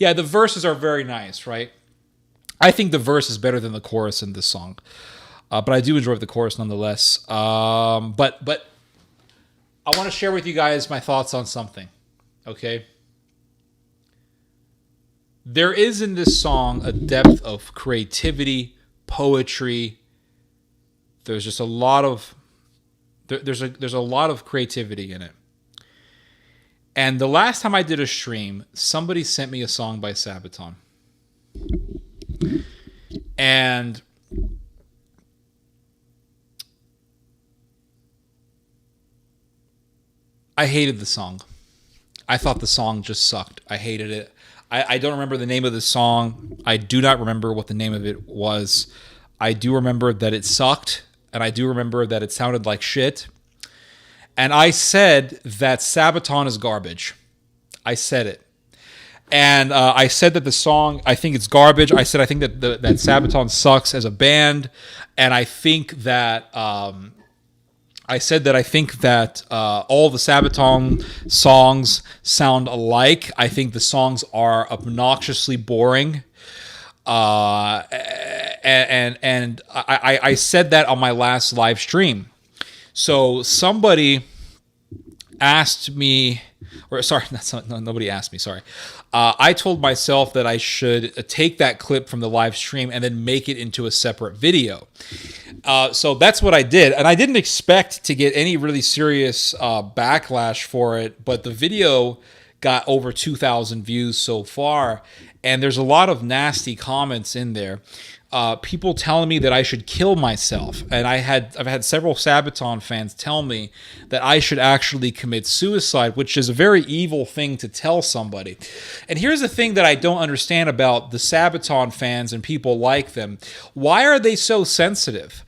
Yeah, the verses are very nice, right? I think the verse is better than the chorus in this song, but I do enjoy the chorus nonetheless. But I want to share with you guys my thoughts on something. Okay, there is in this song a depth of creativity, poetry. There's just a lot of there's a lot of creativity in it. And the last time I did a stream, somebody sent me a song by Sabaton. And I hated the song. I thought the song just sucked. I hated it. I don't remember the name of the song. I do not remember what the name of it was. I do remember that it sucked, and I do remember that it sounded like shit. And I said that Sabaton is garbage. I said it. And I said that the song, I think it's garbage. I said I think that that Sabaton sucks as a band. And I think that I said that I think that all the Sabaton songs sound alike. I think the songs are obnoxiously boring. And I said that on my last live stream. So somebody asked me, or sorry, nobody asked me, sorry. I told myself that I should take that clip from the live stream and then make it into a separate video. So that's what I did. And I didn't expect to get any really serious backlash for it, but the video got over 2,000 views so far. And there's a lot of nasty comments in there. People telling me that I should kill myself, and I've had several Sabaton fans tell me that I should actually commit suicide, which is a very evil thing to tell somebody. And here's the thing that I don't understand about the Sabaton fans and people like them: why are they so sensitive?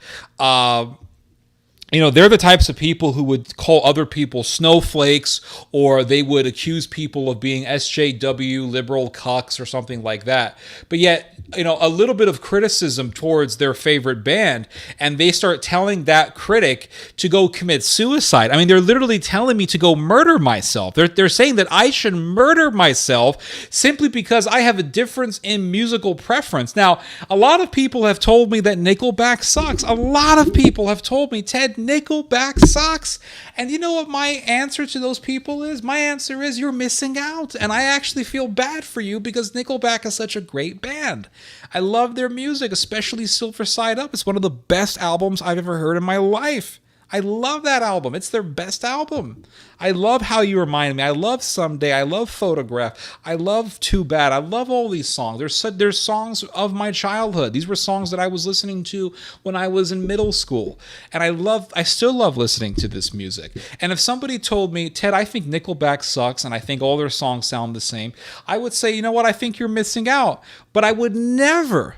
They're the types of people who would call other people snowflakes, or they would accuse people of being SJW, liberal cucks, or something like that. But yet, a little bit of criticism towards their favorite band, and they start telling that critic to go commit suicide. I mean, they're literally telling me to go murder myself. They're saying that I should murder myself simply because I have a difference in musical preference. Now, a lot of people have told me that Nickelback sucks. A lot of people have told me, Ted, Nickelback sucks. And you know what my answer to those people is? My answer is you're missing out. And I actually feel bad for you because Nickelback is such a great band. I love their music, especially Silver Side Up. It's one of the best albums I've ever heard in my life. I love that album. It's their best album. I love How You Remind Me. I love Someday. I love Photograph. I love Too Bad. I love all these songs. There's songs of my childhood. These were songs that I was listening to when I was in middle school. And I still love listening to this music. And if somebody told me, Ted, I think Nickelback sucks and I think all their songs sound the same, I would say, you know what? I think you're missing out. But I would never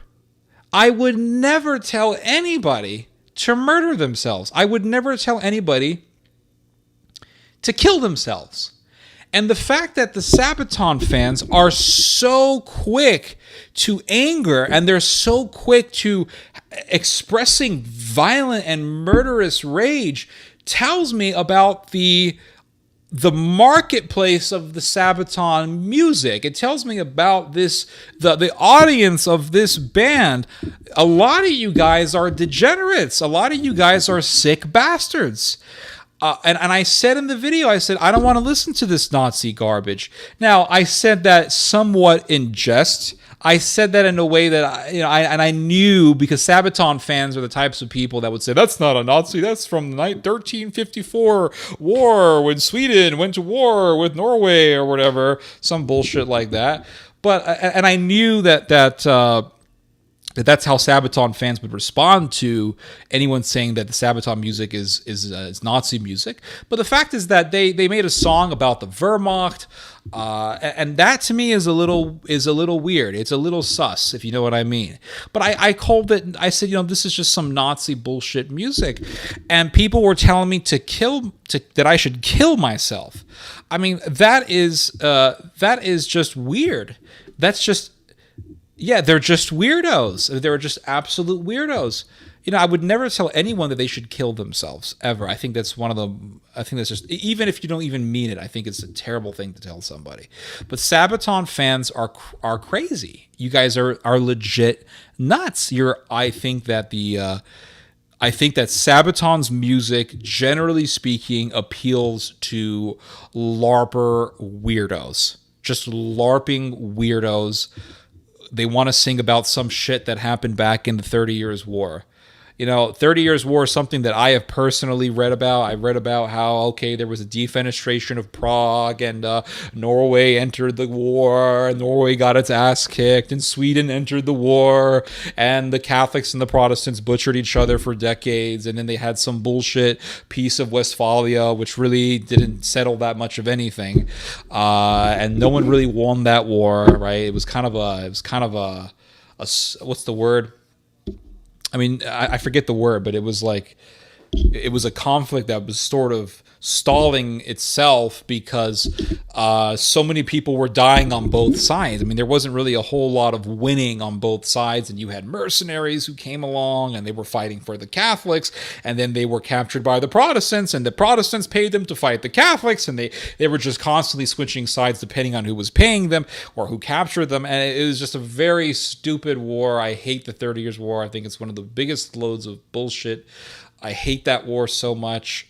tell anybody to murder themselves. I would never tell anybody to kill themselves. And the fact that the Sabaton fans are so quick to anger and they're so quick to expressing violent and murderous rage tells me about the marketplace of the Sabaton music. It tells me about the audience of this band. A lot of you guys are degenerates. A lot of you guys are sick bastards. And I said in the video, I said, I don't want to listen to this Nazi garbage. Now, I said that somewhat in jest. I said that in a way that I knew, because Sabaton fans are the types of people that would say, that's not a Nazi, that's from the 1354 war when Sweden went to war with Norway or whatever, some bullshit like that. But and I knew that that's how Sabaton fans would respond to anyone saying that the Sabaton music is Nazi music. But the fact is that they made a song about the Wehrmacht, and that to me is a little weird. It's a little sus, if you know what I mean. But I called it. I said, this is just some Nazi bullshit music, and people were telling me that I should kill myself. I mean, that is just weird. That's just. Yeah, they're just weirdos. They're just absolute weirdos. I would never tell anyone that they should kill themselves ever. I think that's one of the. I think that's just, even if you don't even mean it, I think it's a terrible thing to tell somebody. But Sabaton fans are crazy. You guys are legit nuts. I think that Sabaton's music, generally speaking, appeals to LARPer weirdos. Just LARPing weirdos. They want to sing about some shit that happened back in the 30 Years' War. 30 Years' War is something that I have personally read about. I read about how, okay, there was a defenestration of Prague, and Norway entered the war, and Norway got its ass kicked, and Sweden entered the war, and the Catholics and the Protestants butchered each other for decades, and then they had some bullshit Peace of Westphalia, which really didn't settle that much of anything, and no one really won that war, right? It was kind of a what's the word? I mean, I forget the word, but it was a conflict that was sort of stalling itself because so many people were dying on both sides. I mean, there wasn't really a whole lot of winning on both sides, and you had mercenaries who came along and they were fighting for the Catholics, and then they were captured by the Protestants, and the Protestants paid them to fight the Catholics, and they were just constantly switching sides depending on who was paying them or who captured them, and it was just a very stupid war. I hate the 30 Years' War. I think it's one of the biggest loads of bullshit. I hate that war so much.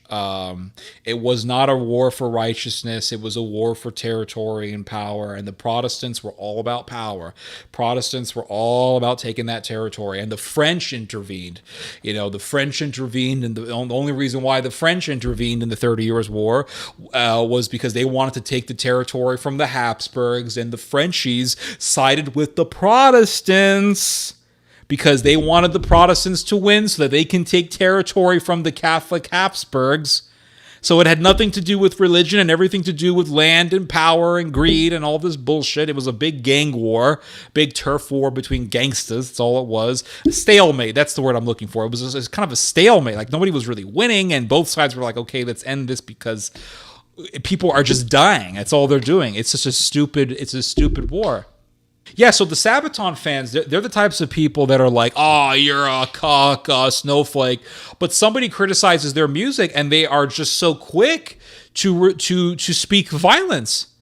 It was not a war for righteousness. It was a war for territory and power. And the Protestants were all about power. Protestants were all about taking that territory. And the French intervened. The French intervened. And the only reason why the French intervened in the 30 Years' War was because they wanted to take the territory from the Habsburgs. And the Frenchies sided with the Protestants, because they wanted the Protestants to win so that they can take territory from the Catholic Habsburgs. So it had nothing to do with religion and everything to do with land and power and greed and all this bullshit. It was a big gang war, big turf war between gangsters. That's all it was. A stalemate. That's the word I'm looking for. It was kind of a stalemate. Like, nobody was really winning, and both sides were like, okay, let's end this because people are just dying. That's all they're doing. It's a stupid war. Yeah, so the Sabaton fans, they're the types of people that are like, oh, you're a cock, snowflake. But somebody criticizes their music, and they are just so quick to speak violence.